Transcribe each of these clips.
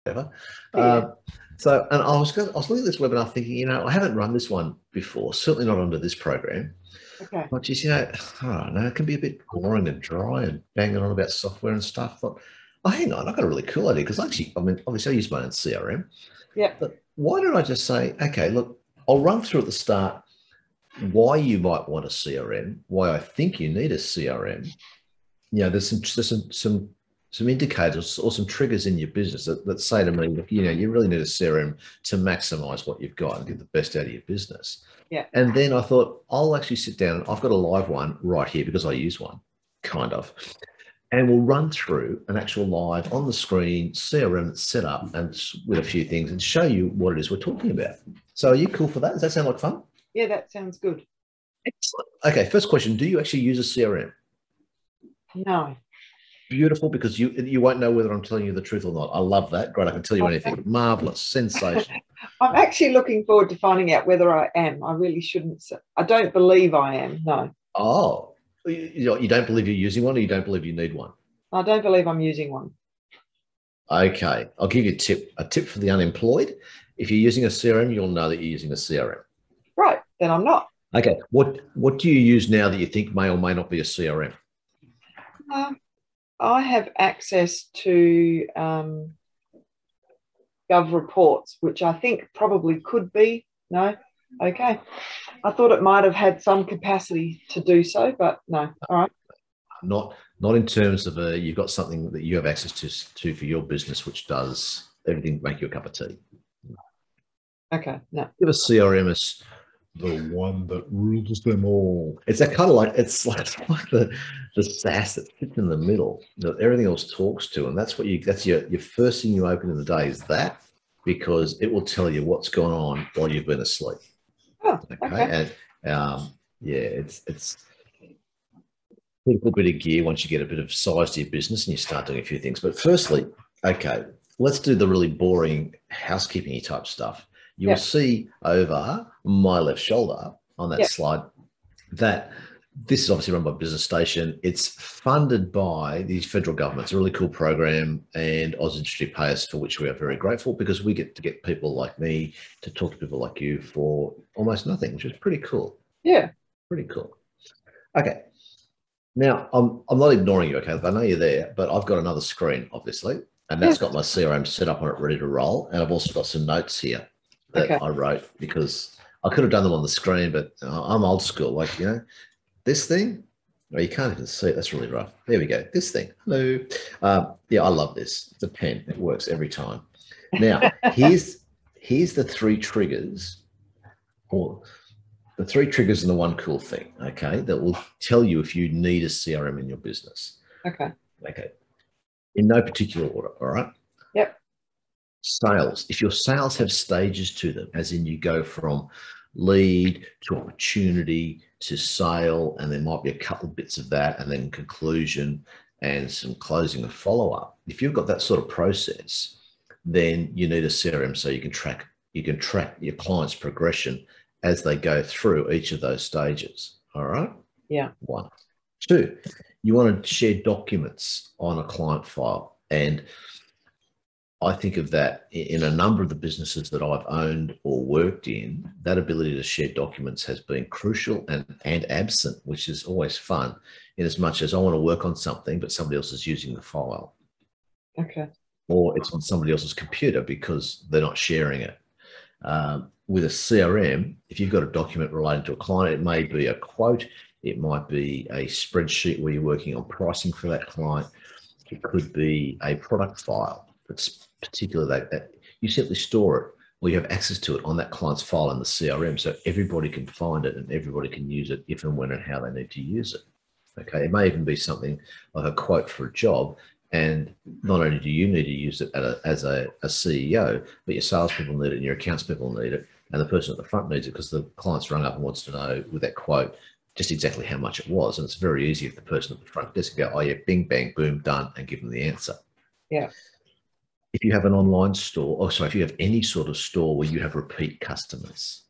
whatever. Yeah. And I was looking at this webinar thinking, you know, I haven't run this one before, certainly not under this program. Okay. But just, you know, I don't know, it can be a bit boring and dry and banging on about software and stuff. I thought, oh, hang on, I've got a really cool idea, because actually, I mean, obviously I use my own CRM. Yeah. But why don't I just say, okay, look, I'll run through at the start why you might want a CRM, why I think you need a CRM. You know, there's some indicators or some triggers in your business that say to me, look, you know, you really need a CRM to maximize what you've got and get the best out of your business. Yeah. And then I thought, I'll actually sit down, and I've got a live one right here because I use one, kind of. And we'll run through an actual live on the screen CRM set up and with a few things and show you what it is we're talking about. So are you cool for that? Does that sound like fun? Yeah, that sounds good. Excellent. Okay, first question. Do you actually use a CRM? No. Beautiful, because you won't know whether I'm telling you the truth or not. I love that. Great, I can tell you anything. Marvelous, sensational. I'm actually looking forward to finding out whether I am. I really shouldn't say. I don't believe I am, no. Oh, you don't believe you're using one, or you don't believe you need one? I don't believe I'm using one. Okay, I'll give you a tip for the unemployed. If you're using a CRM, you'll know that you're using a CRM. Right, then I'm not. Okay, what do you use now that you think may or may not be a CRM? I have access to Gov reports, which I think probably could be. No? Okay. I thought it might have had some capacity to do so, but no. All right. Not in terms of you've got something that you have access to for your business, which does everything, make you a cup of tea. Okay, no. Give a CRM as the one that rules them all. It's that kind of like, it's like the SaaS that sits in the middle that everything else talks to, and that's your first thing you open in the day is that, because it will tell you what's going on while you've been asleep. Oh, okay. And yeah, it's a little bit of gear once you get a bit of size to your business and you start doing a few things. But firstly, okay, let's do the really boring housekeeping type stuff. You'll see over my left shoulder on that slide that this is obviously run by Business Station. It's funded by the federal government. It's a really cool program, and AusIndustry pay us, for which we are very grateful, because we get to get people like me to talk to people like you for almost nothing, which is pretty cool. Yeah. Pretty cool. Okay. Now, I'm not ignoring you, okay? I know you're there, but I've got another screen, obviously, and that's got my CRM set up on it, ready to roll. And I've also got some notes here that I wrote, because I could have done them on the screen, but I'm old school. Like, you know, this thing, oh, you can't even see it. That's really rough. There we go. This thing. Hello. Yeah, I love this. It's a pen. It works every time. Now, here's the three triggers, or the three triggers and the one cool thing, okay, that will tell you if you need a CRM in your business. Okay. Okay. In no particular order, all right? Yep. Sales. If your sales have stages to them, as in you go from lead to opportunity to sale, and there might be a couple of bits of that, and then conclusion and some closing and follow-up. If you've got that sort of process, then you need a CRM so you can track your client's progression as they go through each of those stages. All right? Yeah. 1. 2, you want to share documents on a client file. And I think of that in a number of the businesses that I've owned or worked in. That ability to share documents has been crucial and absent, which is always fun, in as much as I want to work on something, but somebody else is using the file. Okay. Or it's on somebody else's computer because they're not sharing it. With a CRM, if you've got a document related to a client, it may be a quote, it might be a spreadsheet where you're working on pricing for that client. It could be a product file that's particular that you simply store it, or you have access to it on that client's file in the CRM, so everybody can find it and everybody can use it if and when and how they need to use it. Okay, it may even be something like a quote for a job, and not only do you need to use it as a CEO, but your salespeople need it and your accounts people need it, and the person at the front needs it because the client's rung up and wants to know with that quote just exactly how much it was. And it's very easy if the person at the front desk can go, oh yeah, bing, bang, boom, done, and give them the answer. Yeah. If you have an online store, or sorry, if you have any sort of store where you have repeat customers,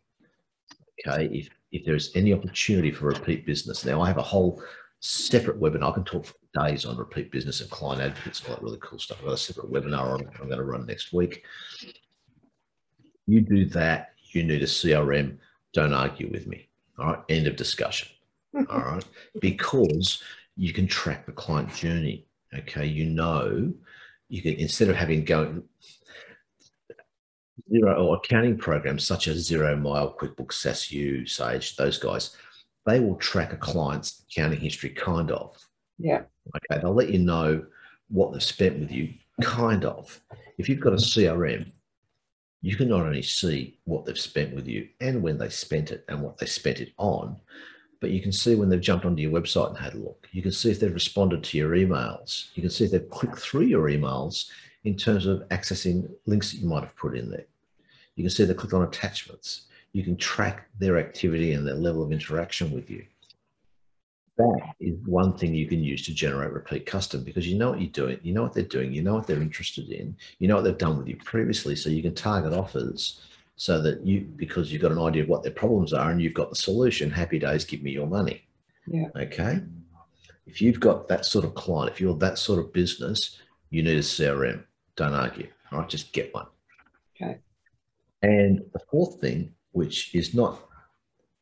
okay, if there's any opportunity for repeat business. Now, I have a whole separate webinar. I can talk days on repeat business and client advocates, all that really cool stuff. I've got a separate webinar on it I'm going to run next week. You do that, you need a CRM, don't argue with me. All right, end of discussion. All right, because you can track the client journey. Okay, you can, instead of having zero or accounting programs such as Zero Mile, QuickBooks, SaaSU, Sage, those guys, they will track a client's accounting history, kind of. Yeah. Okay, they'll let you know what they've spent with you, kind of. If you've got a CRM, you can not only see what they've spent with you and when they spent it and what they spent it on, but you can see when they've jumped onto your website and had a look. You can see if they've responded to your emails. You can see if they've clicked through your emails in terms of accessing links that you might have put in there. You can see they clicked on attachments. You can track their activity and their level of interaction with you. That is one thing you can use to generate repeat custom, because you know what you're doing, you know what they're doing, you know what they're interested in, you know what they've done with you previously, so you can target offers so that because you've got an idea of what their problems are and you've got the solution, happy days, give me your money. Yeah. Okay. If you've got that sort of client, if you're that sort of business, you need a CRM. Don't argue. All right, just get one. Okay. And the fourth thing, which is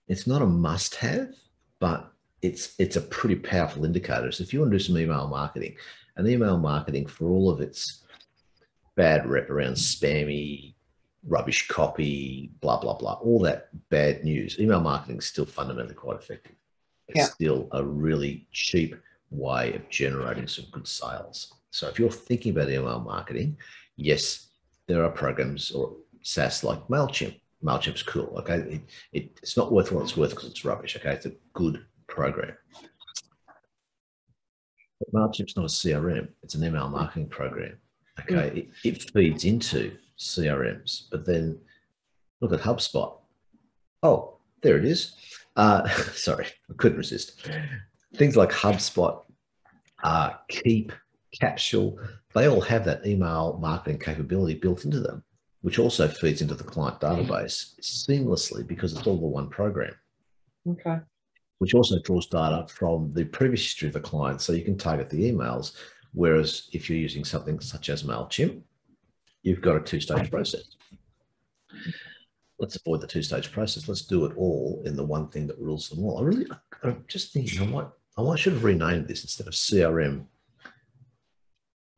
it's not a must-have, but it's a pretty powerful indicator. So if you want to do some email marketing, and email marketing, for all of its bad rep around spammy, rubbish copy, blah, blah, blah, all that bad news, email marketing is still fundamentally quite effective. It's still a really cheap way of generating some good sales. So if you're thinking about email marketing, yes, there are programs or SaaS like MailChimp. MailChimp's cool, okay? It's not worth what it's worth because it's rubbish, okay? It's a good program. But MailChimp's not a CRM. It's an email marketing program, okay? It feeds into CRMs, but then look at HubSpot. Oh, there it is. Sorry, I couldn't resist. Things like HubSpot, Keap, Capsule, they all have that email marketing capability built into them, which also feeds into the client database seamlessly because it's all the one program. Okay. Which also draws data from the previous history of the client, so you can target the emails. Whereas if you're using something such as MailChimp, you've got a two-stage process. Let's avoid the two-stage process. Let's do it all in the one thing that rules them all. I'm just thinking, I should have renamed this instead of CRM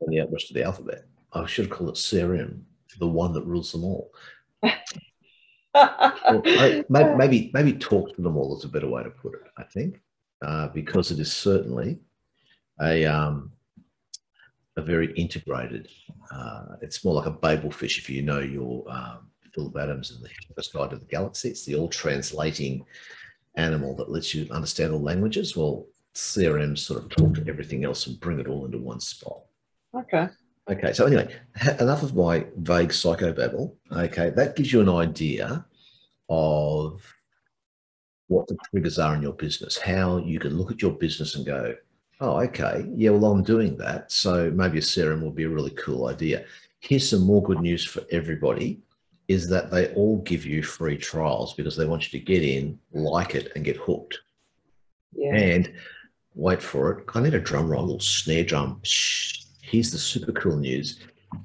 and the rest of the alphabet. I should have called it CRM, the one that rules them all. Well, maybe talk to them all is a better way to put it, I think, because it is certainly a very integrated, it's more like a Babel fish, if you know your Philip Adams and the First Guide to the Galaxy. It's the all-translating animal that lets you understand all languages. Well, CRMs sort of talk to everything else and bring it all into one spot. Okay. Okay, so anyway, enough of my vague psychobabble. Okay, that gives you an idea of what the triggers are in your business, how you can look at your business and go, oh, okay, yeah, well, I'm doing that, so maybe a CRM will be a really cool idea. Here's some more good news for everybody, is that they all give you free trials because they want you to get in, like it, and get hooked. Yeah. And wait for it. I need a drum roll, a little snare drum. Here's the super cool news,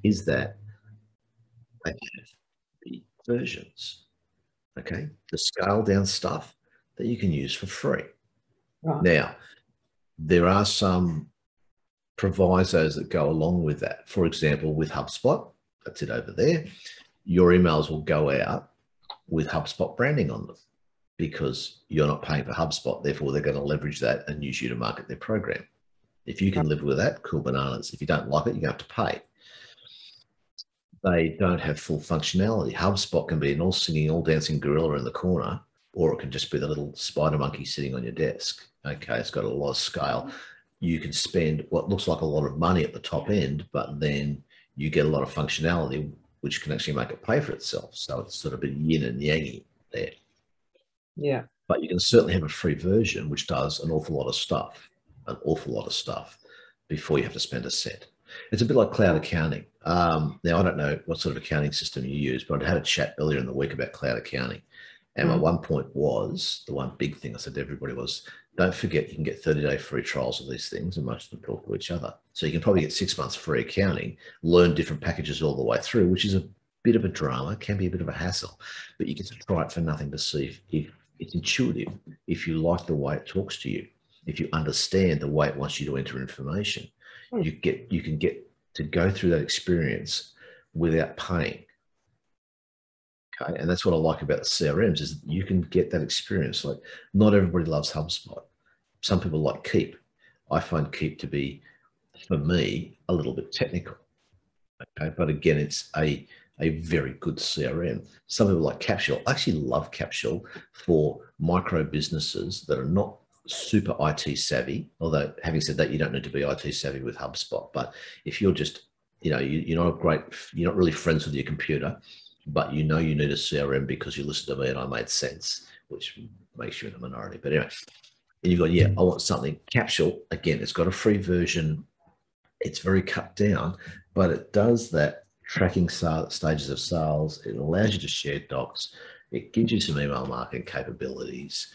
is that they have the versions, okay, the scaled down stuff that you can use for free. Right. Now, there are some provisos that go along with that. For example, with HubSpot, that's it over there, your emails will go out with HubSpot branding on them because you're not paying for HubSpot. Therefore, they're going to leverage that and use you to market their program. If you can live with that, cool bananas. If you don't like it, you're going to have to pay. They don't have full functionality. HubSpot can be an all singing, all dancing gorilla in the corner, or it can just be the little spider monkey sitting on your desk. Okay, it's got a lot of scale. You can spend what looks like a lot of money at the top end, but then you get a lot of functionality, which can actually make it pay for itself. So it's sort of a yin and yang there. Yeah. But you can certainly have a free version, which does an awful lot of stuff, before you have to spend a cent. It's a bit like cloud accounting. Now, I don't know what sort of accounting system you use, but I had a chat earlier in the week about cloud accounting. And my one point was, the one big thing I said to everybody was, Don't forget, you can get 30-day free trials of these things, and most of them talk to each other. So you can probably get 6 months free accounting, learn different packages all the way through, which is a bit of a drama, can be a bit of a hassle, but you get to try it for nothing to see if it's intuitive, if you like the way it talks to you, if you understand the way it wants you to enter information. You can get to go through that experience without paying. Okay, and that's what I like about the CRMs, is you can get that experience. Like, not everybody loves HubSpot. Some people like Keap. I find Keap to be, for me, a little bit technical. Okay, but again, it's a very good CRM. Some people like Capsule. I actually love Capsule for micro businesses that are not super IT savvy. Although, having said that, you don't need to be IT savvy with HubSpot. But if you're just, you're not really friends with your computer, but you need a CRM because you listened to me and I made sense, which makes you in a minority. But anyway, and you've got, I want something. Capsule, again, it's got a free version. It's very cut down, but it does that tracking stages of sales. It allows you to share docs. It gives you some email marketing capabilities.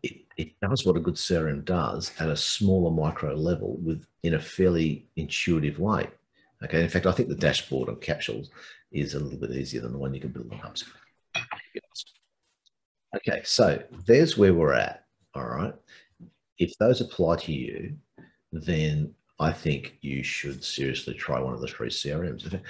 It does what a good CRM does at a smaller micro level in a fairly intuitive way. Okay. In fact, I think the dashboard on Capsules is a little bit easier than the one you can build on HubSpot. Okay, so there's where we're at. All right. If those apply to you, then I think you should seriously try one of the free CRMs.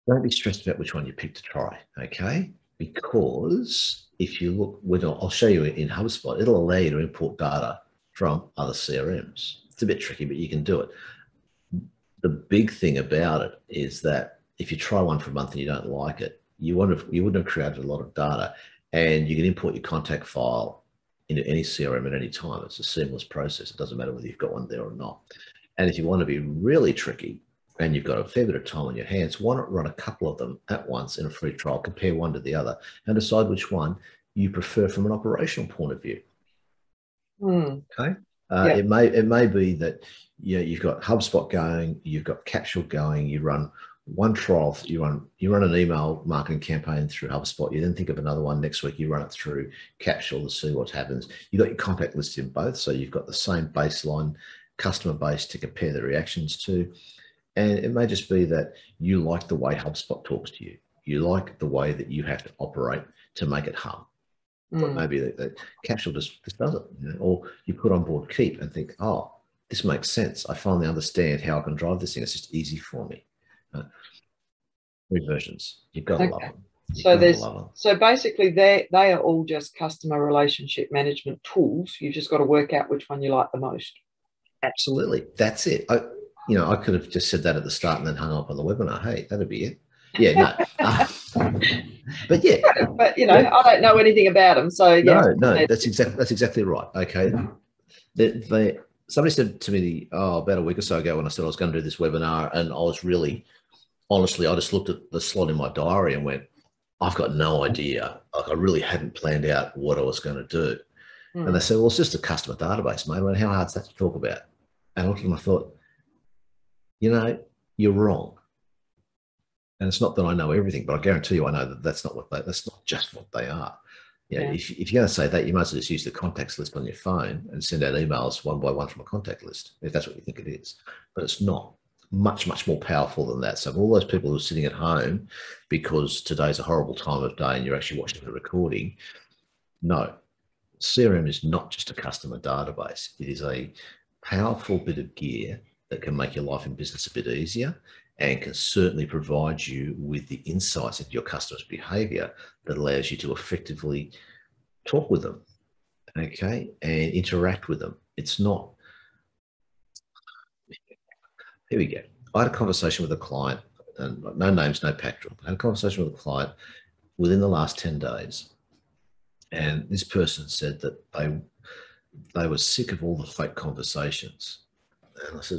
Don't be stressed about which one you pick to try, okay? Because if you look, I'll show you in HubSpot, it'll allow you to import data from other CRMs. It's a bit tricky, but you can do it. The big thing about it is that if you try one for a month and you don't like it, you wouldn't have created a lot of data, and you can import your contact file into any CRM at any time. It's a seamless process. It doesn't matter whether you've got one there or not. And if you want to be really tricky and you've got a fair bit of time on your hands, why not run a couple of them at once in a free trial, compare one to the other, and decide which one you prefer from an operational point of view. Okay. It may be that you've got HubSpot going, you've got Capsule going, you run one trial, you run an email marketing campaign through HubSpot, you then think of another one next week, you run it through Capsule to see what happens. You've got your contact list in both, so you've got the same baseline customer base to compare the reactions to. And it may just be that you like the way HubSpot talks to you. You like the way that you have to operate to make it hum. But maybe that Capsule just does it. Or you put on board Keap and think, oh, this makes sense. I finally understand how I can drive this thing. It's just easy for me. Three versions. You've got to love them. So basically they are all just customer relationship management tools. You've just got to work out which one you like the most. Absolutely. That's it. I could have just said that at the start and then hung up on the webinar. Hey, that'd be it. Yeah, no. But yeah. But I don't know anything about them. So yeah. No, that's exactly right. Okay. Somebody said to me about a week or so ago when I said I was going to do this webinar, and I was really, honestly, I just looked at the slot in my diary and went, I've got no idea. Like, I really hadn't planned out what I was going to do. And they said, well, it's just a customer database, mate. I went, how hard is that to talk about? And I looked at them and I thought, you're wrong. And it's not that I know everything, but I guarantee you I know that that's not just what they are. If you're going to say that, you might as well just use the contacts list on your phone and send out emails one by one from a contact list, if that's what you think it is. But it's not. Much, much more powerful than that. So for all those people who are sitting at home because today's a horrible time of day and you're actually watching the recording, no, CRM is not just a customer database. It is a powerful bit of gear that can make your life in business a bit easier and can certainly provide you with the insights into your customers' behavior that allows you to effectively talk with them, okay, and interact with them. It's not. Here we go. I had a conversation with a client, and no names, no pack drop. I had a conversation with a client within the last 10 days. And this person said that they were sick of all the fake conversations. And I said,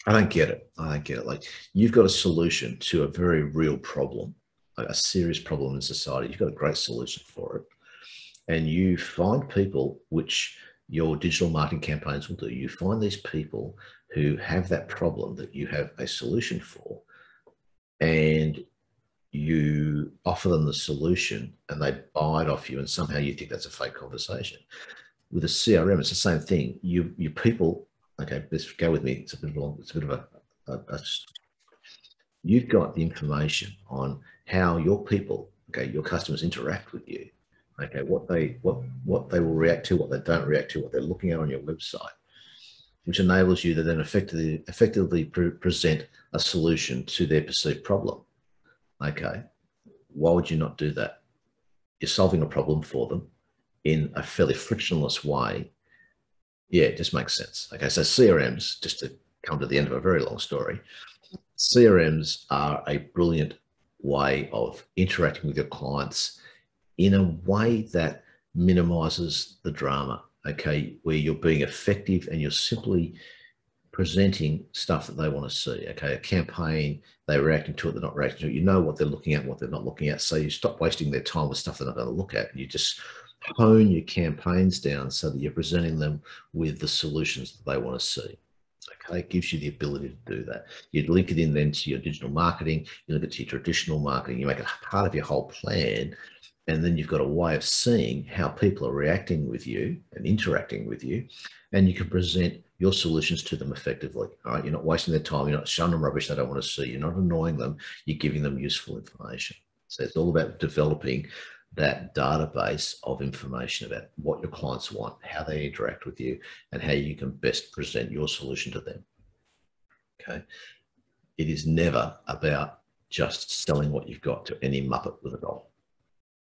I don't get it. Like, you've got a solution to a very real problem, a serious problem in society. You've got a great solution for it. And you find people, which your digital marketing campaigns will do. You find these people who have that problem that you have a solution for, and you offer them the solution and they buy it off you, and somehow you think that's a fake conversation. With a CRM, it's the same thing. You people, okay, let's go with me. It's a bit of a you've got the information on how your people, okay, your customers interact with you, okay, what they will react to, what they don't react to, what they're looking at on your website, which enables you to then effectively present a solution to their perceived problem. Okay, why would you not do that? You're solving a problem for them in a fairly frictionless way. Yeah, it just makes sense. Okay, so CRMs, just to come to the end of a very long story, CRMs are a brilliant way of interacting with your clients in a way that minimizes the drama, okay, where you're being effective and you're simply presenting stuff that they want to see, okay, a campaign, they're reacting to it, they're not reacting to it, you know what they're looking at, what they're not looking at, so you stop wasting their time with stuff they're not going to look at, and you just hone your campaigns down so that you're presenting them with the solutions that they want to see. Okay, it gives you the ability to do that. You link it in then to your digital marketing, you look at your traditional marketing, you make it part of your whole plan, and then you've got a way of seeing how people are reacting with you and interacting with you, and you can present your solutions to them effectively. All right, you're not wasting their time, you're not showing them rubbish they don't want to see, you're not annoying them, you're giving them useful information. So it's all about developing that database of information about what your clients want, how they interact with you, and how you can best present your solution to them. Okay. It is never about just selling what you've got to any muppet with a doll.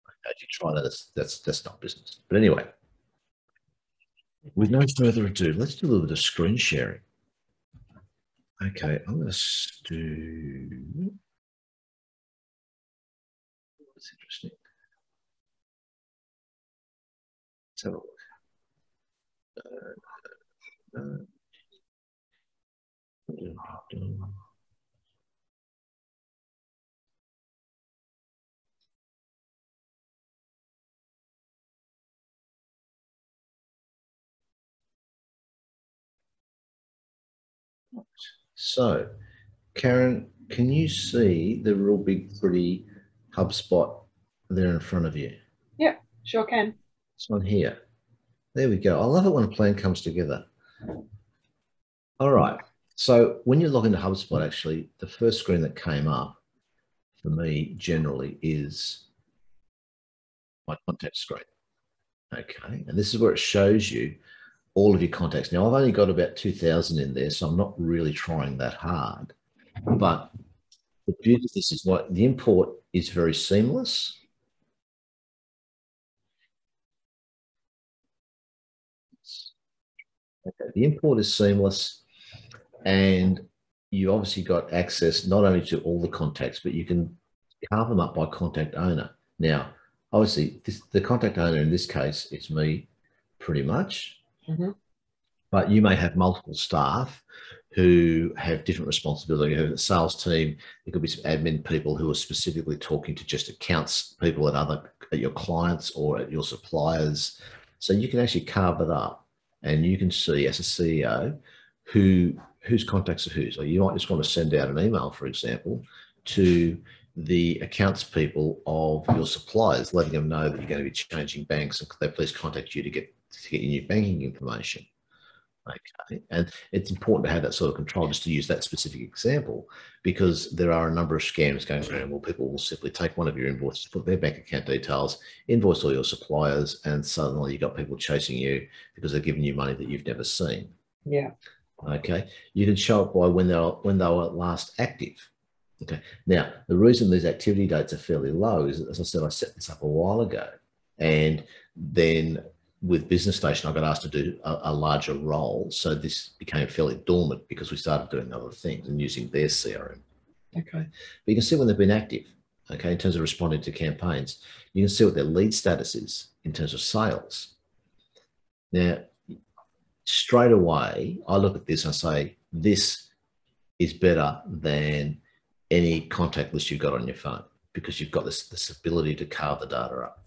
Okay, if you try that, that's not business. But anyway, with no further ado, let's do a little bit of screen sharing. Okay, I'm going to do. That's interesting. Let's have a look. So, Karen, can you see the real big, pretty HubSpot there in front of you? Yeah, sure can. This one here. There we go. I love it when a plan comes together. All right. So when you log into HubSpot, actually, the first screen that came up for me generally is my contact screen. Okay. And this is where it shows you all of your contacts. Now, I've only got about 2,000 in there, so I'm not really trying that hard. But the beauty of this is what the import is very seamless. Okay. The import is seamless, and you obviously got access not only to all the contacts, but you can carve them up by contact owner. Now, obviously, the contact owner in this case is me, pretty much. Mm-hmm. But you may have multiple staff who have different responsibility. You have a sales team. There could be some admin people who are specifically talking to just accounts people at your clients or at your suppliers. So you can actually carve it up, and you can see as a CEO whose contacts are whose. Or you might just want to send out an email, for example, to the accounts people of your suppliers, letting them know that you're going to be changing banks, and could they please contact you to get your new banking information. Okay, and it's important to have that sort of control, just to use that specific example, because there are a number of scams going around where people will simply take one of your invoices, put their bank account details, invoice all your suppliers, and suddenly you've got people chasing you because they're giving you money that you've never seen. Yeah. Okay, you can show it by when they were last active. Okay, now the reason these activity dates are fairly low is, as I said, I set this up a while ago, and then with Business Station, I got asked to do a larger role. So this became fairly dormant because we started doing other things and using their CRM. Okay. But you can see when they've been active, okay, in terms of responding to campaigns. You can see what their lead status is in terms of sales. Now, straight away, I look at this and I say, this is better than any contact list you've got on your phone, because you've got this ability to carve the data up.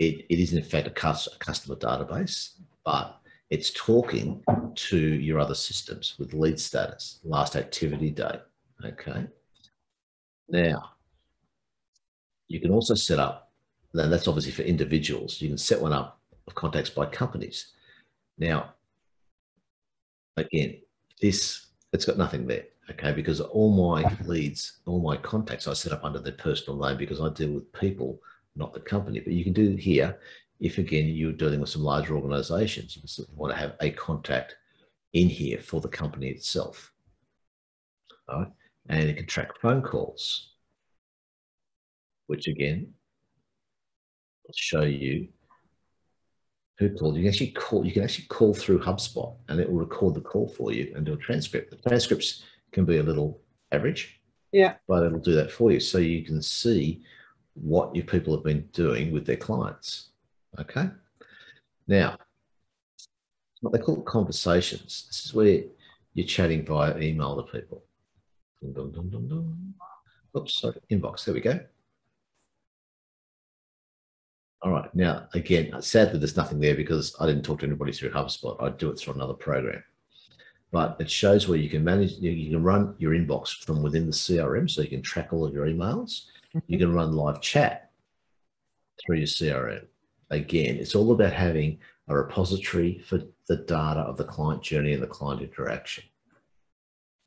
It is in fact a customer database, but it's talking to your other systems with lead status, last activity date. Okay. Now, You can also set up, then that's obviously for individuals. You can set one up of contacts by companies. Now, again, it's got nothing there, okay? Because all my leads, all my contacts I set up under their personal name because I deal with people, not the company. But you can do it here if, again, you're dealing with some larger organizations. You want to have a contact in here for the company itself. All right? And you can track phone calls, which again, I'll show you who called. You can actually call through Hubspot and it will record the call for you and do a transcript. The transcripts can be a little average, yeah, but it'll do that for you so you can see what your people have been doing with their clients. Okay. Now, what they call conversations. This is where you're chatting via email to people. Dun, dun, dun, dun. Oops, sorry, inbox. There we go. All right. Now, again, sadly, there's nothing there because I didn't talk to anybody through HubSpot. I do it through another program. But it shows where you can manage, you can run your inbox from within the CRM, so you can track all of your emails. You can run live chat through your CRM. Again, it's all about having a repository for the data of the client journey and the client interaction.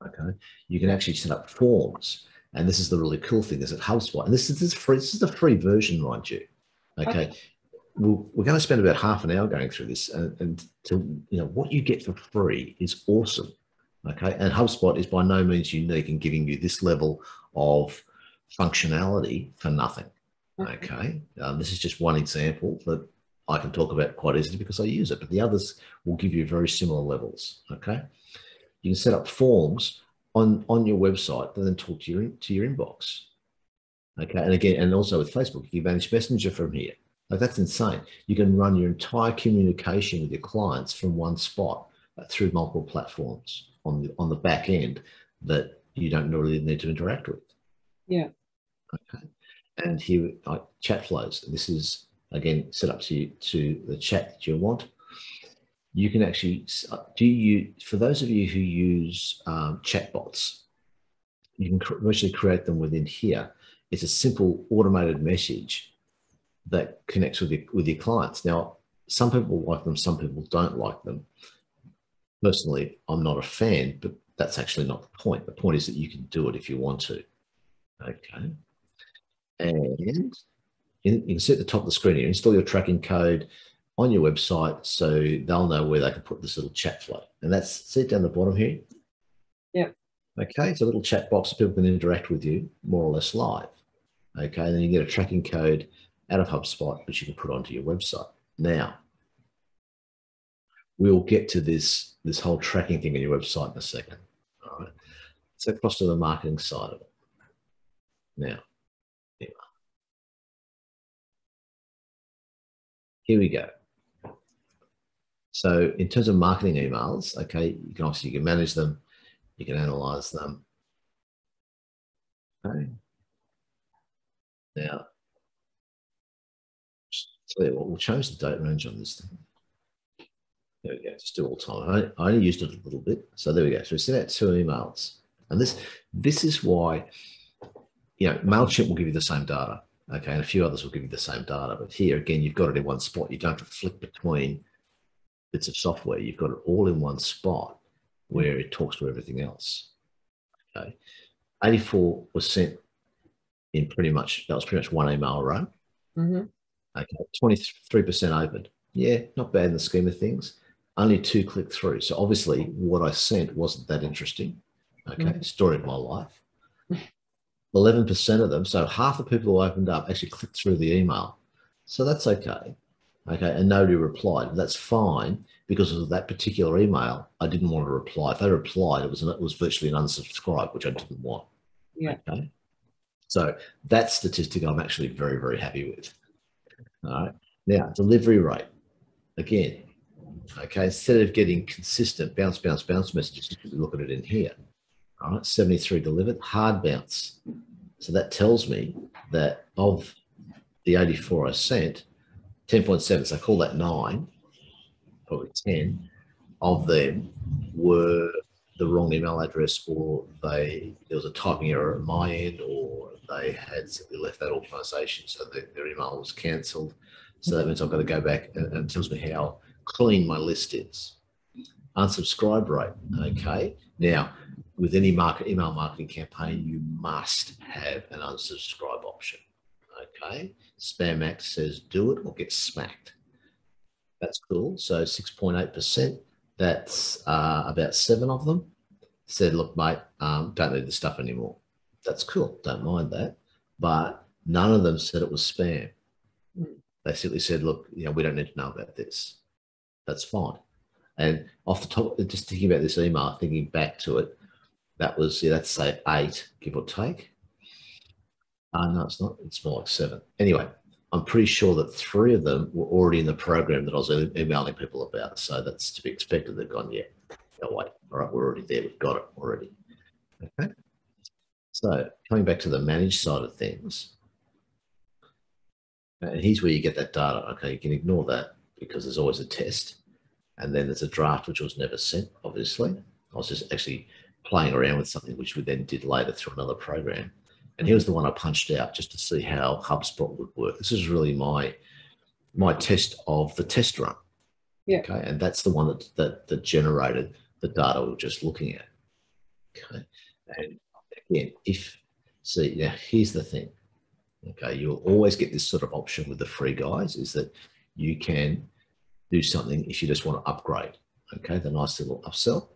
Okay. You can actually set up forms. And this is the really cool thing is that HubSpot, and this is free, this is the free version, mind you. Okay. We're going to spend about half an hour going through this, and to, what you get for free is awesome. Okay. And HubSpot is by no means unique in giving you this level of functionality for nothing. Okay. This is just one example that I can talk about quite easily because I use it, but the others will give you very similar levels. Okay. You can set up forms on your website that then talk to your inbox. Okay. And again, and also with Facebook, you can manage Messenger from here. Like, that's insane. You can run your entire communication with your clients from one spot through multiple platforms on the back end that you don't really need to interact with. Yeah. Okay. And here, chat flows. This is, again, set up to the chat that you want. You can actually, for those of you who use chatbots, you can virtually create them within here. It's a simple automated message that connects with your clients. Now, some people like them, some people don't like them. Personally, I'm not a fan, but that's actually not the point. The point is that you can do it if you want to. Okay. And you can see at the top of the screen here, install your tracking code on your website so they'll know where they can put this little chat flow. And that's, see it down the bottom here? Yep. Okay, it's a little chat box that people can interact with you more or less live. Okay, and then you get a tracking code out of HubSpot, which you can put onto your website. Now, we'll get to this whole tracking thing on your website in a second. All right, so across to the marketing side of it. Now, here we go. So in terms of marketing emails, okay, you can manage them, you can analyze them. Okay. Now, tell you what, we'll change the date range on this thing. There we go, just do all time. I only used it a little bit. So there we go. So we sent out 2 emails. And this is why, MailChimp will give you the same data. Okay, and a few others will give you the same data. But here, again, you've got it in one spot. You don't have to flick between bits of software. You've got it all in one spot where it talks to everything else. Okay. 84 was sent in that was pretty much one email run. Mm-hmm. Okay. 23% opened. Yeah, not bad in the scheme of things. Only 2 clicked through. So obviously what I sent wasn't that interesting. Okay. Story of my life. 11% of them, so half the people who opened up actually clicked through the email. So that's okay. Okay, and nobody replied. That's fine because of that particular email. I didn't want to reply. If they replied, it was virtually an unsubscribe, which I didn't want. Yeah. Okay. So that statistic I'm actually very, very happy with. All right. Now, delivery rate. Again, okay, instead of getting consistent bounce messages, you look at it in here. All right, 73 delivered, hard bounce. So that tells me that of the 84 I sent, 10.7, so I call that 9, probably 10 of them were the wrong email address, or there was a typing error at my end, or they had simply left that organisation, so their email was cancelled. So that means I've got to go back, and it tells me how clean my list is. Unsubscribe rate. Okay. Now, with any email marketing campaign, you must have an unsubscribe option. Okay. Spam Act says do it or get smacked. That's cool. So 6.8%. That's about 7 of them said, look, mate, don't need the stuff anymore. That's cool. Don't mind that. But none of them said it was spam. They simply said, look, we don't need to know about this. That's fine. And off the top, just thinking about this email, thinking back to it, that was, let's say 8, give or take. No, it's not. It's more like 7. Anyway, I'm pretty sure that 3 of them were already in the program that I was emailing people about. So that's to be expected. They've gone, yeah, no, wait. All right, we're already there. We've got it already. Okay. So coming back to the managed side of things, and here's where you get that data. Okay, you can ignore that because there's always a test. And then there's a draft, which was never sent, obviously. I was just actually playing around with something which we then did later through another program. And here's the one I punched out just to see how HubSpot would work. This is really my test of the test run. Yeah. Okay. And that's the one that generated the data we were just looking at. Okay. And again, here's the thing. Okay. You'll always get this sort of option with the free guys, is that you can do something if you just want to upgrade. Okay. The nice little upsell,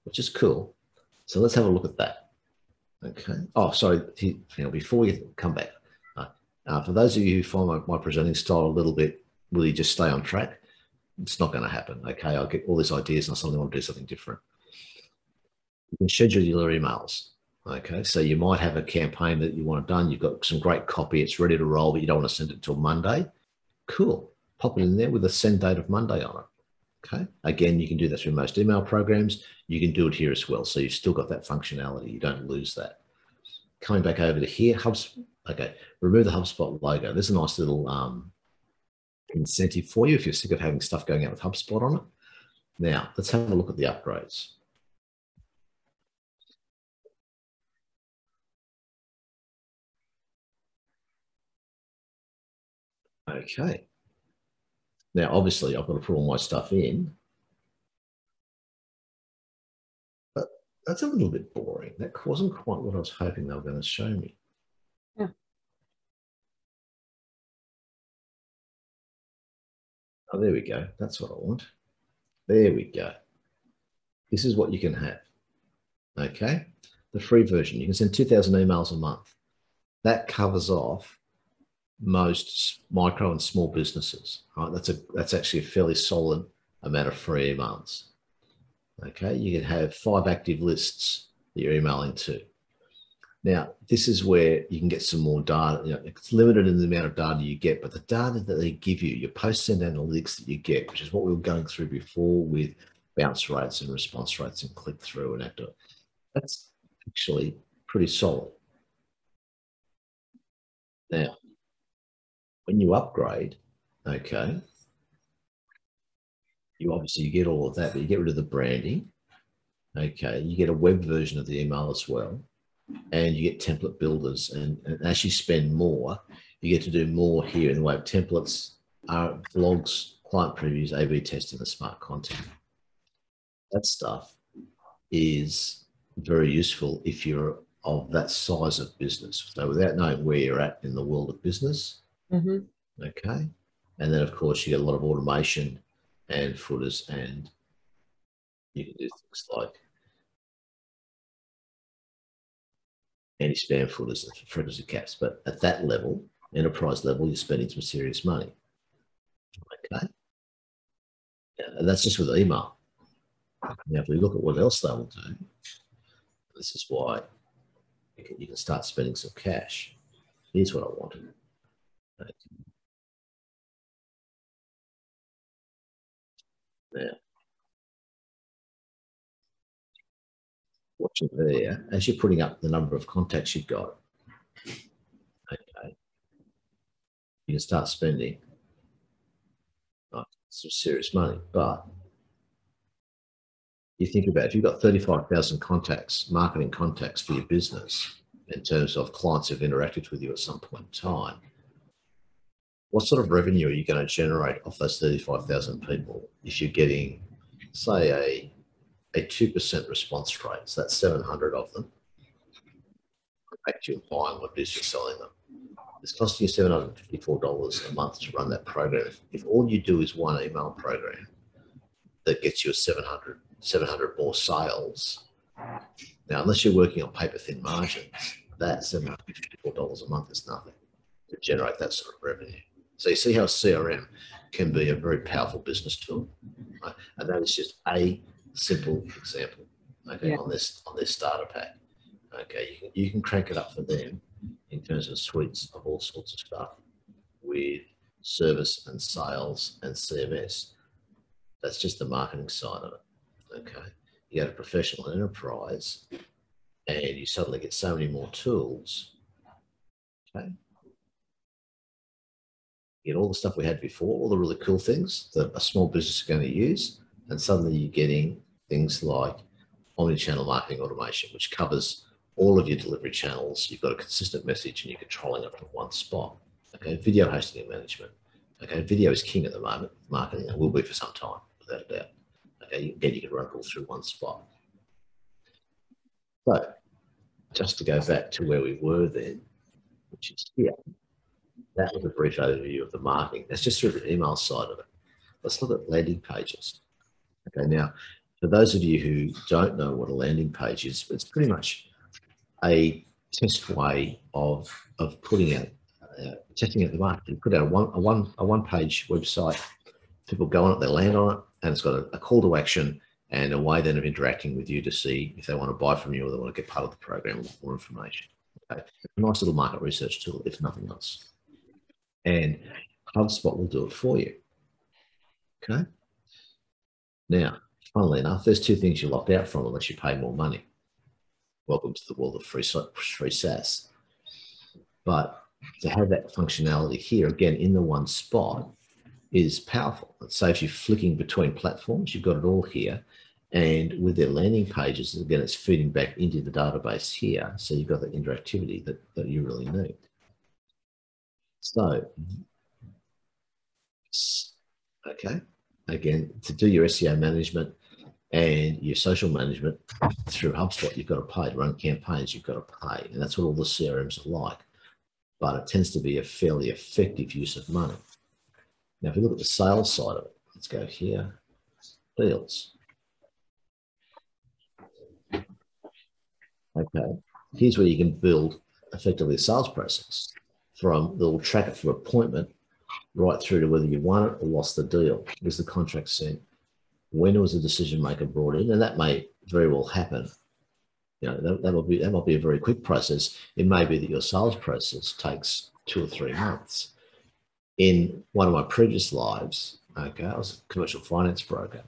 which is cool. So let's have a look at that. Okay. Oh, sorry. Before we come back, for those of you who find my presenting style a little bit, will you just stay on track? It's not going to happen. Okay. I'll get all these ideas and I suddenly want to do something different. You can schedule your emails. Okay. So you might have a campaign that you want done. You've got some great copy. It's ready to roll, but you don't want to send it until Monday. Cool. Pop it in there with a send date of Monday on it. Okay. Again, you can do that through most email programs. You can do it here as well. So you've still got that functionality. You don't lose that. Coming back over to here, HubSpot. Okay. Remove the HubSpot logo. There's a nice little incentive for you if you're sick of having stuff going out with HubSpot on it. Now, let's have a look at the upgrades. Okay. Now, obviously, I've got to put all my stuff in. But that's a little bit boring. That wasn't quite what I was hoping they were going to show me. Yeah. Oh, there we go. That's what I want. There we go. This is what you can have. Okay. The free version. You can send 2,000 emails a month. That covers off most micro and small businesses. Right? That's actually a fairly solid amount of free emails. Okay. You can have 5 active lists that you're emailing to. Now, this is where you can get some more data. It's limited in the amount of data you get, but the data that they give you, your post-send analytics that you get, which is what we were going through before with bounce rates and response rates and click-through and active, that's actually pretty solid. Now, when you upgrade, okay, you obviously get all of that, but you get rid of the branding. Okay, you get a web version of the email as well. And you get template builders. And as you spend more, you get to do more here in the way of templates, blogs, client previews, A/B testing, and smart content. That stuff is very useful if you're of that size of business. So without knowing where you're at in the world of business, okay. And then, of course, you get a lot of automation and footers, and you can do things like anti-spam footers and frequency caps. But at that level, enterprise level, you're spending some serious money. Okay. And that's just with email. Now, if we look at what else they will do, this is why you can start spending some cash. Here's what I wanted. Okay. Now, watching there, as you're putting up the number of contacts you've got, okay, you can start spending some serious money. But you think about if you've got 35,000 contacts, marketing contacts for your business in terms of clients who've interacted with you at some point in time, what sort of revenue are you going to generate off those 35,000 people if you're getting, say, a 2% response rate? So that's 700 of them. Actually buying what it is you're selling them. It's costing you $754 a month to run that program. If all you do is one email program that gets you a 700 more sales, now unless you're working on paper thin margins, that $754 a month is nothing to generate that sort of revenue. So you see how CRM can be a very powerful business tool, right? And that is just a simple example, okay, on this starter pack. Okay, you can crank it up for them in terms of suites of all sorts of stuff with service and sales and CMS. That's just the marketing side of it. Okay, you go to professional enterprise and you suddenly get so many more tools. Okay, you get all the stuff we had before, all the really cool things that a small business is going to use, and suddenly you're getting things like omnichannel marketing automation, which covers all of your delivery channels. You've got a consistent message and you're controlling it from one spot. Okay, video hosting and management. Okay, video is king at the moment, marketing, and will be for some time, without a doubt. Okay, again, you can run it all through one spot. So, just to go back to where we were then, which is here, that was a brief overview of the marketing. That's just through the email side of it. Let's look at landing pages. Okay, now, for those of you who don't know what a landing page is, it's pretty much a test way of putting out, testing out the market. You put out a one-page website, people go on it, they land on it, and it's got a call to action and a way then of interacting with you to see if they want to buy from you or they want to get part of the program with more information. Okay. A nice little market research tool, if nothing else. And Hubspot will do it for you. Okay. Now, funnily enough, there's two things you're locked out from unless you pay more money. Welcome to the world of free SaaS. But to have that functionality here, again, in the one spot is powerful. It saves you flicking between platforms. You've got it all here. And with their landing pages, again, it's feeding back into the database here. So you've got the interactivity that you really need. So, okay, again, to do your SEO management and your social management through HubSpot, you've got to pay. To run campaigns, you've got to pay. And that's what all the CRMs are like. But it tends to be a fairly effective use of money. Now, if you look at the sales side of it, let's go here, deals. Okay, here's where you can build effectively a sales process from, they'll track it from appointment right through to whether you won it or lost the deal. Was the contract sent? When was the decision maker brought in? And that may very well happen. You know, that might be a very quick process. It may be that your sales process takes 2 or 3 months. In one of my previous lives, okay, I was a commercial finance broker.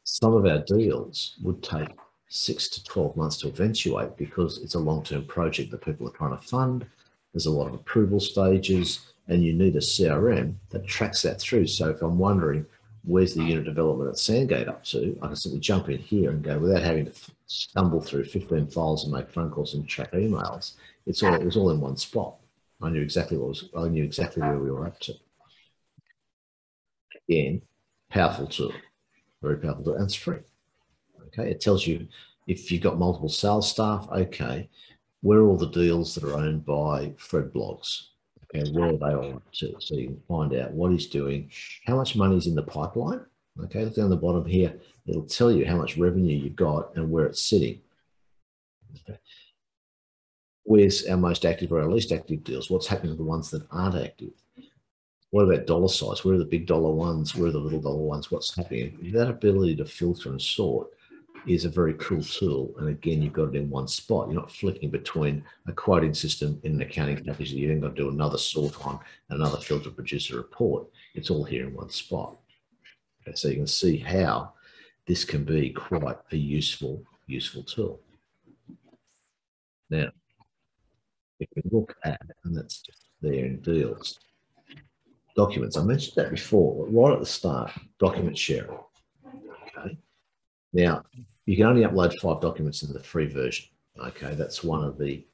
Some of our deals would take 6 to 12 months to eventuate because it's a long-term project that people are trying to fund. There's a lot of approval stages, and you need a CRM that tracks that through. So if I'm wondering, where's the unit development at Sandgate up to, I can simply jump in here and go without having to stumble through 15 files and make phone calls and track emails. It was all in one spot. I knew exactly where we were up to. Again, powerful tool, very powerful tool, and it's free. Okay, it tells you if you've got multiple sales staff. Okay, where are all the deals that are owned by Fred Blogs? Okay, where are they all up to? So you can find out what he's doing, how much money is in the pipeline. Okay, look down the bottom here. It'll tell you how much revenue you've got and where it's sitting. Okay. Where's our most active or our least active deals? What's happening to the ones that aren't active? What about dollar size? Where are the big dollar ones? Where are the little dollar ones? What's happening? That ability to filter and sort is a very cool tool. And again, you've got it in one spot. You're not flicking between a quoting system in an accounting package that you then got to do another sort on and another filter, produce a report. It's all here in one spot. Okay, so you can see how this can be quite a useful tool. Now, if we look at, and that's just there in deals, documents. I mentioned that before, right at the start, document sharing. Okay. Now, you can only upload 5 documents in the free version. Okay, that's one of the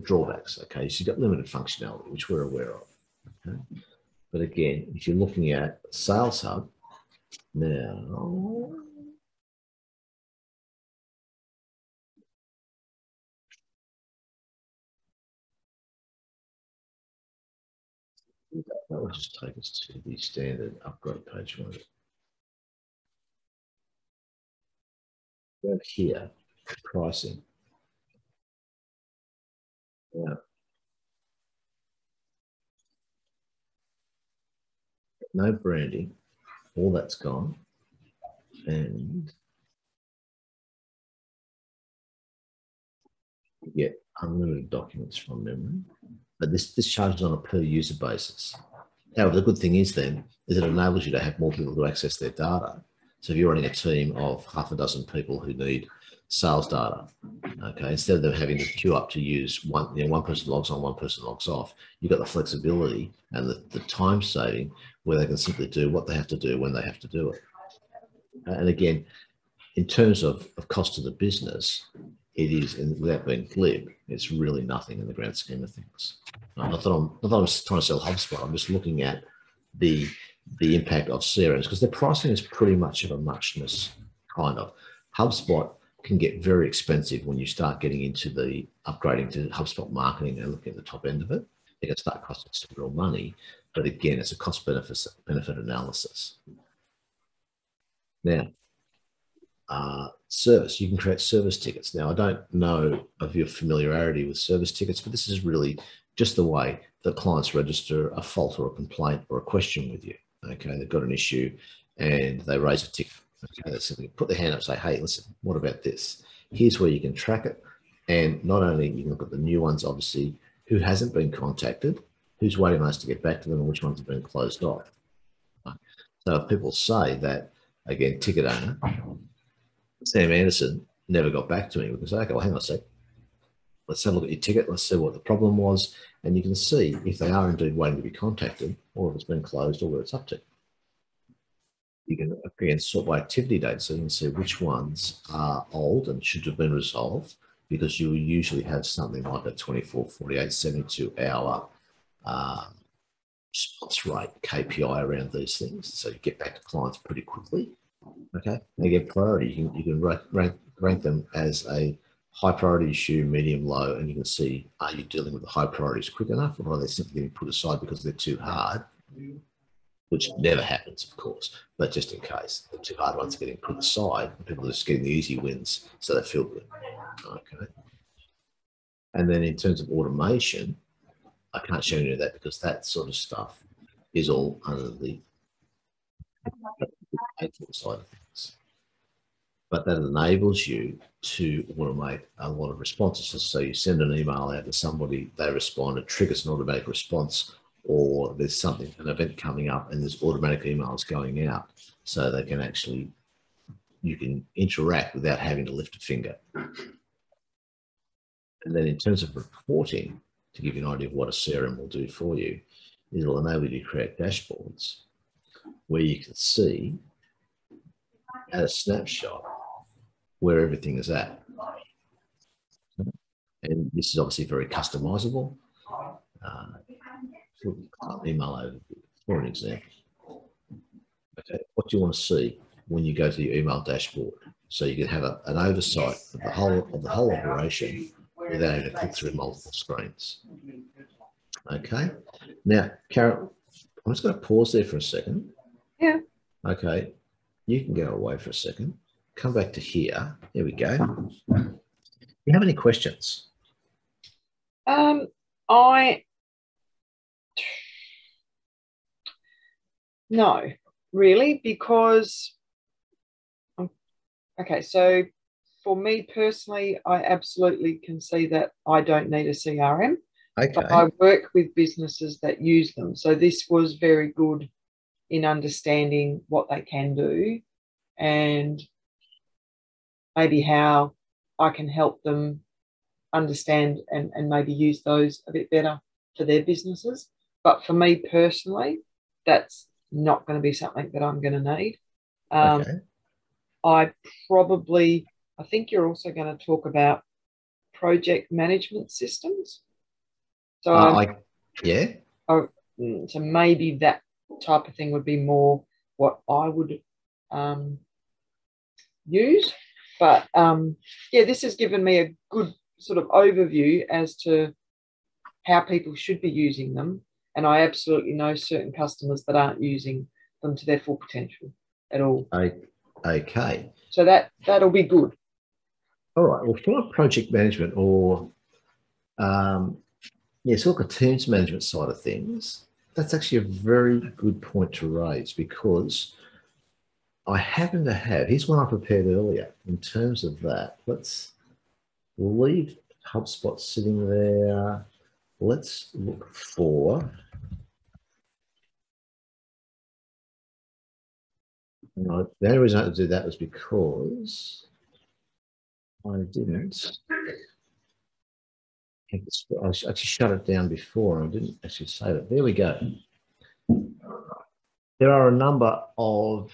drawbacks. Okay, so you've got limited functionality, which we're aware of. Okay? But again, if you're looking at Sales Hub, now that will just take us to the standard upgrade page. Go here, pricing. Now, no branding, all that's gone, and you get unlimited documents from memory. But this charges on a per user basis. However, the good thing is then is it enables you to have more people to access their data. So if you're running a team of half a dozen people who need sales data, okay, instead of them having to queue up to use one person logs on, one person logs off, you've got the flexibility and the time saving where they can simply do what they have to do when they have to do it. And again, in terms of cost to the business, it is, and without being glib, it's really nothing in the grand scheme of things. Not that I'm trying to sell HubSpot. I'm just looking at the impact of CRMs because their pricing is pretty much of a muchness kind of. HubSpot can get very expensive when you start getting into the upgrading to HubSpot marketing and looking at the top end of it. It can start costing some real money, but again, it's a cost benefit analysis. Now, service, you can create service tickets. Now, I don't know of your familiarity with service tickets, but this is really just the way that clients register a fault or a complaint or a question with you. Okay, they've got an issue and they raise a ticket. Okay, they simply put their hand up and say, hey, listen, what about this? Here's where you can track it. And not only you can look at the new ones, obviously, who hasn't been contacted, who's waiting on us to get back to them, and which ones have been closed off. So if people say that, again, ticket owner, Sam Anderson never got back to me because, okay, well, hang on a sec. Let's have a look at your ticket. Let's see what the problem was. And you can see if they are indeed waiting to be contacted or if it's been closed or where it's up to. You can, again, sort by activity date so you can see which ones are old and should have been resolved because you will usually have something like a 24, 48, 72 hour response rate KPI around these things. So you get back to clients pretty quickly. Okay, and again, priority, you can rank them as a high priority issue, medium, low, and you can see, are you dealing with the high priorities quick enough or are they simply getting put aside because they're too hard, which never happens, of course, but just in case, the too hard ones are getting put aside and people are just getting the easy wins so they feel good. Okay. And then in terms of automation, I can't show you that because that sort of stuff is all under the painful side of things. But that enables you to automate a lot of responses. So you send an email out to somebody, they respond, it triggers an automatic response, or there's something, an event coming up and there's automatic emails going out. So they can actually, you can interact without having to lift a finger. And then in terms of reporting, to give you an idea of what a CRM will do for you, it'll enable you to create dashboards where you can see at a snapshot where everything is at. And this is obviously very customizable. Email overview, for an example. Okay, what do you want to see when you go to your email dashboard? So you can have an oversight of the whole operation without having to click through multiple screens. Okay. Now, Karen, I'm just going to pause there for a second. Yeah. Okay. You can go away for a second. Come back to here. There we go. Do you have any questions? No, really, because, okay, so for me personally, I absolutely can see that I don't need a CRM. Okay. But I work with businesses that use them. So this was very good in understanding what they can do and maybe how I can help them understand and maybe use those a bit better for their businesses. But for me personally, that's not going to be something that I'm going to need. Okay. I think you're also going to talk about project management systems. So, yeah. So maybe that type of thing would be more what I would use. But yeah, this has given me a good sort of overview as to how people should be using them. And I absolutely know certain customers that aren't using them to their full potential at all. Okay. So that'll be good. All right. Well, for project management or sort of teams management side of things, that's actually a very good point to raise, because I happen to have, here's one I prepared earlier in terms of that. We'll leave HubSpot sitting there. Let's look for, the only reason I had to do that was because I didn't. I actually shut it down before and I didn't actually save it. There we go. There are a number of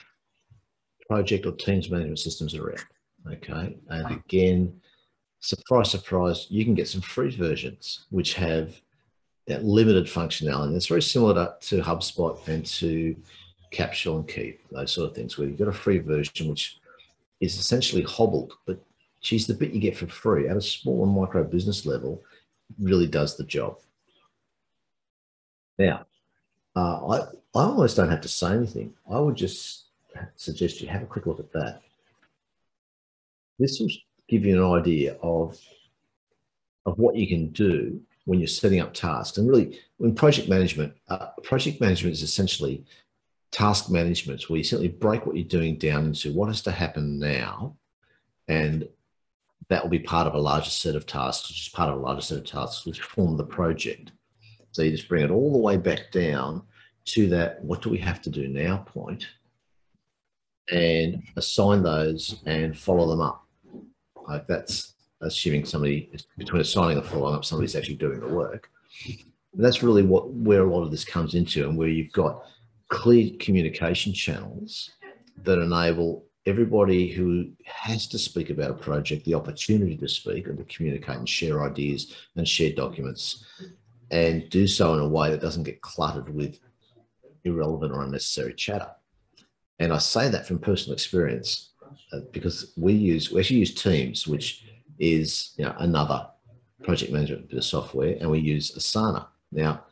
project or teams management systems around. Okay. And again, surprise, surprise, you can get some free versions which have that limited functionality. And it's very similar to HubSpot and to Capsule and Keap, those sort of things, where you've got a free version which is essentially hobbled, but geez, the bit you get for free at a small and micro business level really does the job. Now, I almost don't have to say anything. I would just suggest you have a quick look at that. This will give you an idea of what you can do when you're setting up tasks. And really, when project management is essentially task management, where you simply break what you're doing down into what has to happen now, and that will be part of a larger set of tasks, which is part of a larger set of tasks which form the project. So you just bring it all the way back down to that, what do we have to do now point, and assign those and follow them up. Like that's assuming somebody, between assigning and following up, somebody's actually doing the work. And that's really where a lot of this comes into, and where you've got clear communication channels that enable everybody who has to speak about a project the opportunity to speak and to communicate and share ideas and share documents, and do so in a way that doesn't get cluttered with irrelevant or unnecessary chatter. And I say that from personal experience because we actually use Teams, which is another project management bit of software, and we use Asana. Now,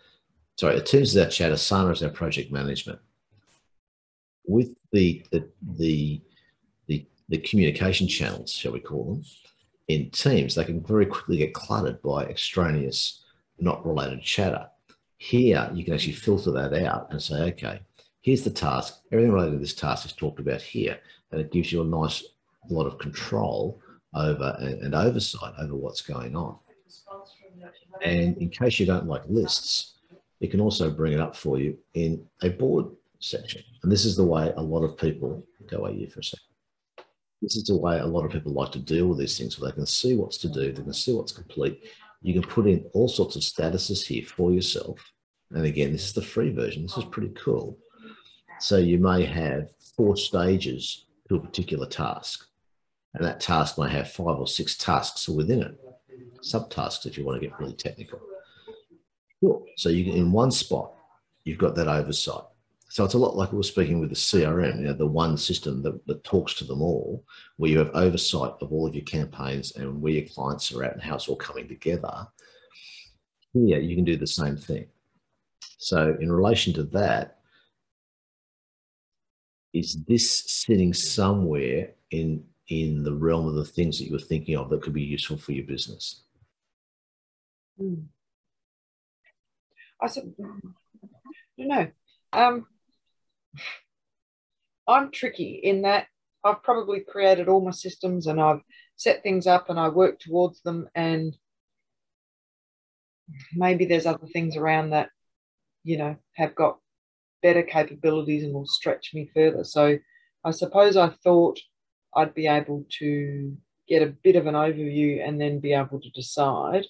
sorry, Teams is our chat, Asana is our project management. With the communication channels, shall we call them, in Teams, they can very quickly get cluttered by extraneous, not related chatter. Here, you can actually filter that out and say, okay, here's the task. Everything related to this task is talked about here. And it gives you a nice lot of control over and oversight over what's going on. And in case you don't like lists, it can also bring it up for you in a board section. And this is the way a lot of people, go away here for a second. This is the way a lot of people like to deal with these things, where they can see what's to do, they can see what's complete. You can put in all sorts of statuses here for yourself. And again, this is the free version. This is pretty cool. So you may have 4 stages to a particular task, and that task may have 5 or 6 tasks within it, subtasks if you want to get really technical. Cool. So you can, in one spot, you've got that oversight. So it's a lot like we were speaking with the CRM, the one system that talks to them all, where you have oversight of all of your campaigns and where your clients are at and how it's all coming together. Here, you can do the same thing. So in relation to that, is this sitting somewhere in the realm of the things that you were thinking of that could be useful for your business? I said, no. I'm tricky in that I've probably created all my systems and I've set things up and I work towards them, and maybe there's other things around that, have got better capabilities and will stretch me further. So I suppose I thought I'd be able to get a bit of an overview and then be able to decide.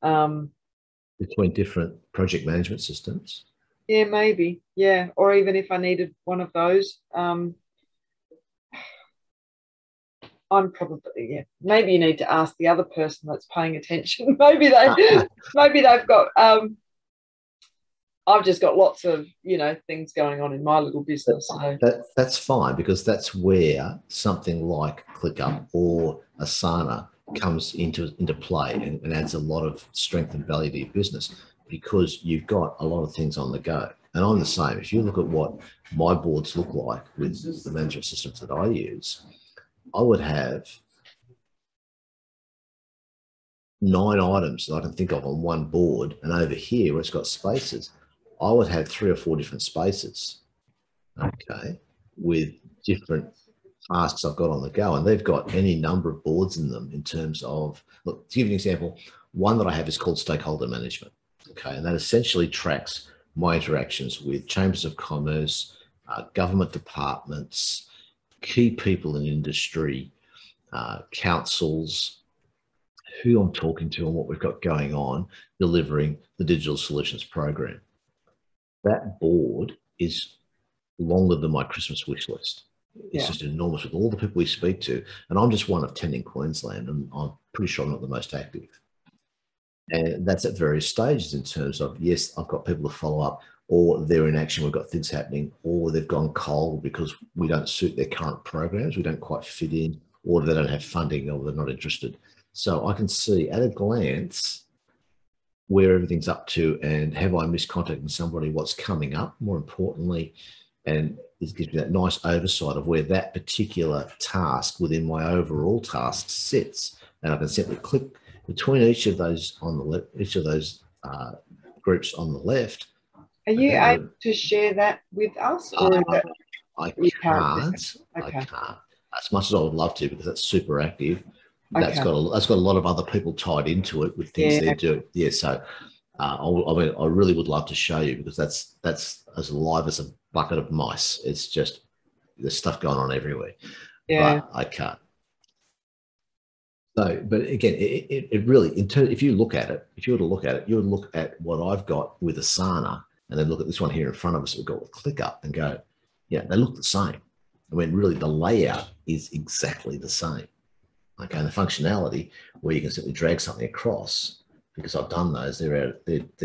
Between different project management systems? Yeah, maybe. Yeah. Or even if I needed one of those. I'm probably, yeah. Maybe you need to ask the other person that's paying attention. Maybe they've got. I've just got lots of, things going on in my little business. So. That's fine, because that's where something like Clickup or Asana comes into play and adds a lot of strength and value to your business, because you've got a lot of things on the go. And I'm the same. If you look at what my boards look like with the management systems that I use, I would have 9 items that I can think of on one board, and over here where it's got spaces, I would have 3 or 4 different spaces, okay, with different tasks I've got on the go, and they've got any number of boards in them in terms of, look, to give you an example, one that I have is called Stakeholder Management, okay, and that essentially tracks my interactions with chambers of commerce, government departments, key people in industry, councils, who I'm talking to and what we've got going on, delivering the digital solutions program. That board is longer than my Christmas wish list. It's just enormous with all the people we speak to. And I'm just one of 10 in Queensland, and I'm pretty sure I'm not the most active. And that's at various stages in terms of, yes, I've got people to follow up, or they're in action, we've got things happening, or they've gone cold because we don't suit their current programs, we don't quite fit in, or they don't have funding, or they're not interested. So I can see at a glance where everything's up to, and have I missed contacting somebody, what's coming up, more importantly, and it gives me that nice oversight of where that particular task within my overall task sits. And I can simply click between each of those on the left, each of those groups on the left. Are you able to share that with us, or is that I can't. Okay. I can't. As much as I would love to, because that's super active. That's got a lot of other people tied into it with things they're doing. Yeah, so I really would love to show you, because that's as live as a bucket of mice. It's just, there's stuff going on everywhere. Yeah. But I can't. So, but again, it really, if you look at it, if you were to look at it, you would look at what I've got with Asana, and then look at this one here in front of us, we've got with Clickup, and go, yeah, they look the same. I mean, really, the layout is exactly the same. Okay, and the functionality where you can simply drag something across, because I've done those, they're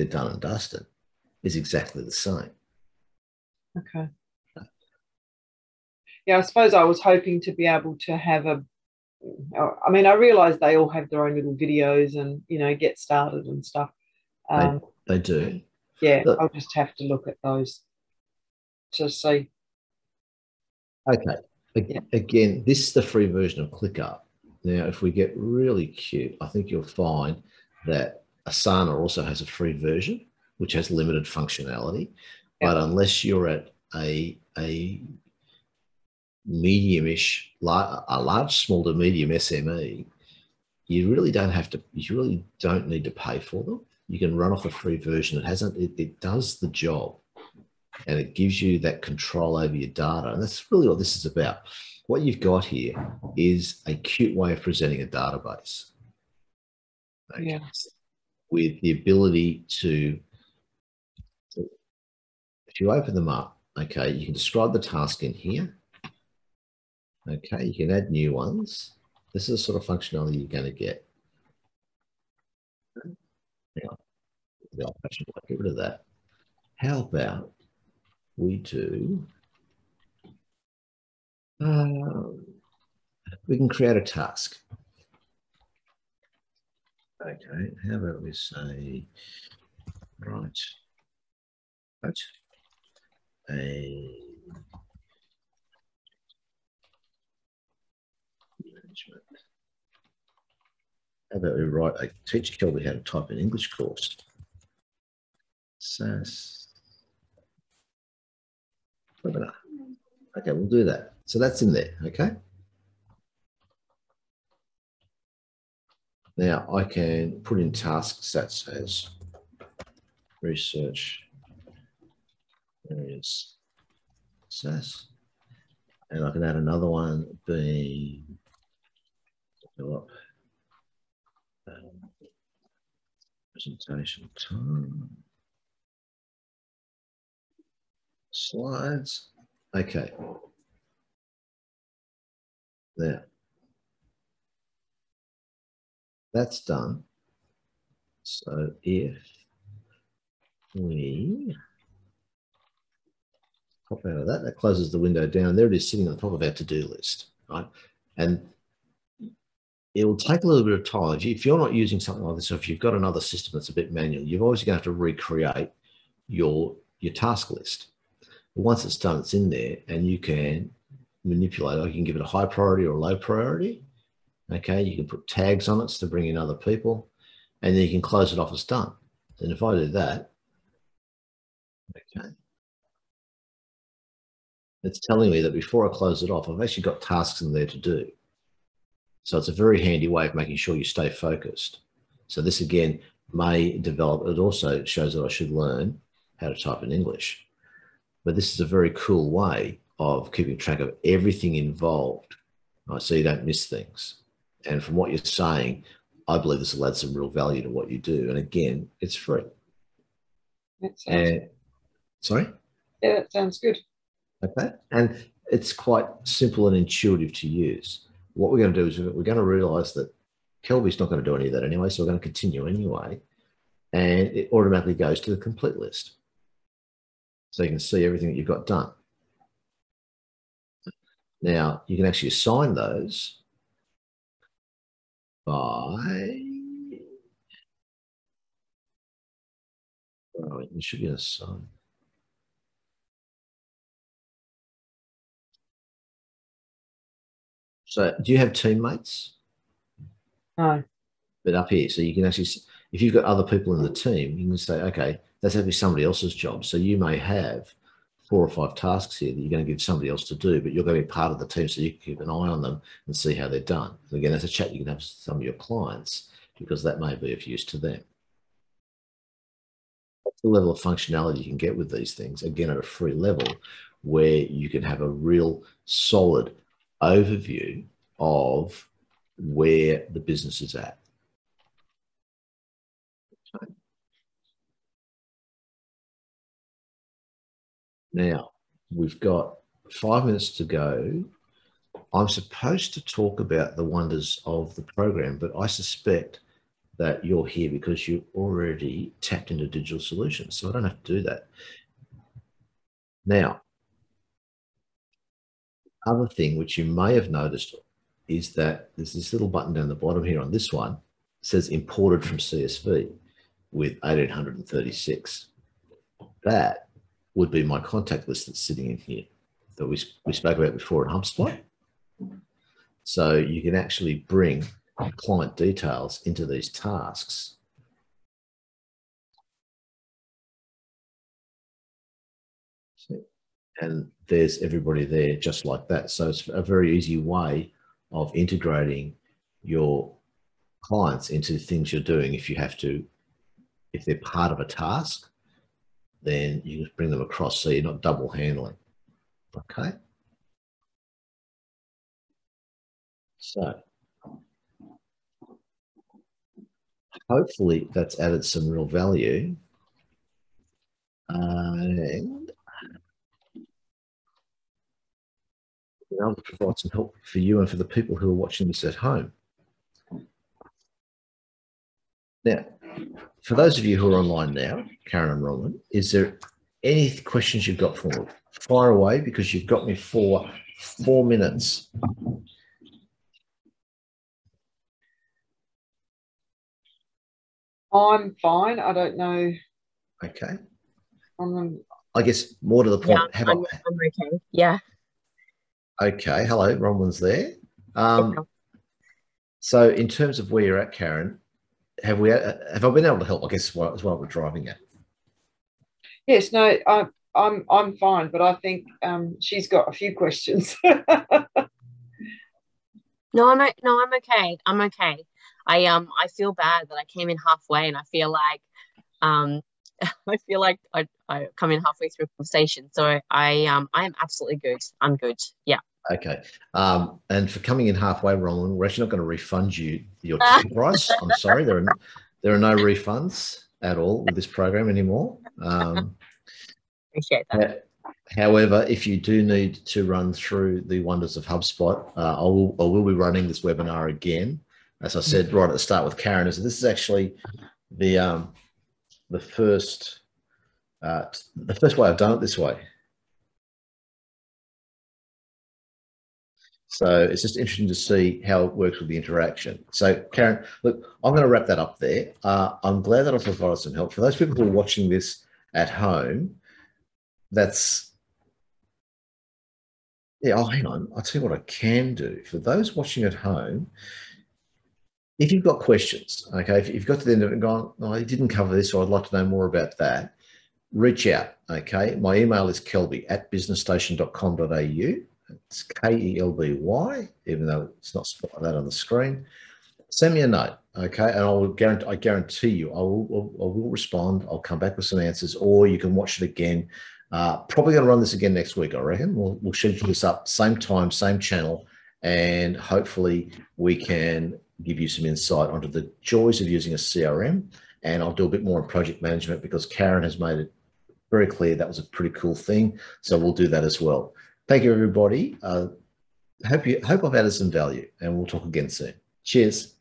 done and dusted, is exactly the same. Okay. Yeah, I suppose I was hoping to be able to have I mean, I realise they all have their own little videos and, get started and stuff. They do. Yeah, look, I'll just have to look at those to see. Okay. Again, this is the free version of Clickup. Now, if we get really cute, I think you'll find that Asana also has a free version, which has limited functionality. But unless you're at a medium-ish, a large, small to medium SME, you really don't need to pay for them. You can run off a free version. It does the job, and it gives you that control over your data. And that's really what this is about. What you've got here is a cute way of presenting a database. Okay. Yeah. With the ability to, if you open them up, okay, you can describe the task in here. Okay, you can add new ones. This is the sort of functionality you're going to get. Now, get rid of that. How about we do, we can create a task. Okay, how about we say, right, a management. How about we write a teach Kelby how to type an English course. SAS. Webinar. Okay, we'll do that. So that's in there, okay? Now I can put in tasks that says research areas SAS, and I can add another one being develop presentation time, slides. Okay. Now that's done, so if we pop out of that, that closes the window down, and there it is sitting on top of our to-do list, right? And it will take a little bit of time. If you're not using something like this, or if you've got another system that's a bit manual, you're always going to have to recreate your task list. But once it's done, it's in there, and you can manipulate it. You can give it a high priority or a low priority. Okay, you can put tags on it to bring in other people, and then you can close it off as done. And if I do that, okay, it's telling me that before I close it off, I've actually got tasks in there to do. So it's a very handy way of making sure you stay focused. So this again may develop. It also shows that I should learn how to type in English. But this is a very cool way of keeping track of everything involved, right? So you don't miss things. And from what you're saying, I believe this will add some real value to what you do. And again, it's free. Sorry? Yeah, that sounds good. Okay. And it's quite simple and intuitive to use. What we're going to do is we're going to realize that Kelby's not going to do any of that anyway, so we're going to continue anyway. And it automatically goes to the complete list. So you can see everything that you've got done. Now, you can actually assign those by, oh, it should be assigned. So do you have teammates? No. But up here, so you can actually, if you've got other people in the team, you can say, okay, that's actually somebody else's job. So you may have 4 or 5 tasks here that you're going to give somebody else to do, but you're going to be part of the team, so you can keep an eye on them and see how they're done. And again, that's a chat you can have with some of your clients, because that may be of use to them. That's the level of functionality you can get with these things, again, at a free level, where you can have a real solid overview of where the business is at. Okay. Now, we've got 5 minutes to go. I'm supposed to talk about the wonders of the program, but I suspect that you're here because you already tapped into digital solutions, so I don't have to do that. Now, other thing which you may have noticed is that there's this little button down the bottom here on this one. It says imported from CSV with 1836. That would be my contact list that's sitting in here that we spoke about before in Hubspot. So you can actually bring client details into these tasks. And there's everybody there just like that. So it's a very easy way of integrating your clients into things you're doing. If you have to, if they're part of a task, then you can bring them across so you're not double handling. Okay. So hopefully that's added some real value. And be able to provide some help for you and for the people who are watching this at home. Now, for those of you who are online now, Karen and Roland, is there any questions you've got for me? Fire away, because you've got me for 4 minutes. I'm fine. I don't know. Okay. I guess more to the point. Yeah, I'm okay. Yeah. Okay. Hello, Roland's there. So in terms of where you're at, Karen, have I been able to help? I guess is what we're driving at. Yes. No. I'm fine, but I think she's got a few questions. No, I'm okay. I'm okay. I feel bad that I came in halfway, and I feel like I come in halfway through a conversation. So I am absolutely good. I'm good. Yeah. Okay. And for coming in halfway, Roland, we're actually not going to refund you your ticket price. I'm sorry, there are no refunds at all with this program anymore. Appreciate that. However, if you do need to run through the wonders of HubSpot, I will be running this webinar again as I said right at the start with Karen, is this is actually the first way I've done it this way. So it's just interesting to see how it works with the interaction. So Karen, look, I'm going to wrap that up there. I'm glad that I've provided some help. For those people who are watching this at home, oh, hang on. I'll tell you what I can do. For those watching at home, if you've got questions, okay, if you've got to the end of it and gone, oh, I didn't cover this, or I'd like to know more about that, reach out, okay? My email is kelby@businessstation.com.au. It's Kelby, even though it's not spelled like that on the screen. Send me a note, okay? And I guarantee you, I will respond. I'll come back with some answers, or you can watch it again. Probably going to run this again next week, I reckon. We'll schedule this up, same time, same channel, and hopefully we can give you some insight onto the joys of using a CRM. And I'll do a bit more on project management because Karen has made it very clear that was a pretty cool thing. So we'll do that as well. Thank you, everybody. Hope I've added some value, and we'll talk again soon. Cheers.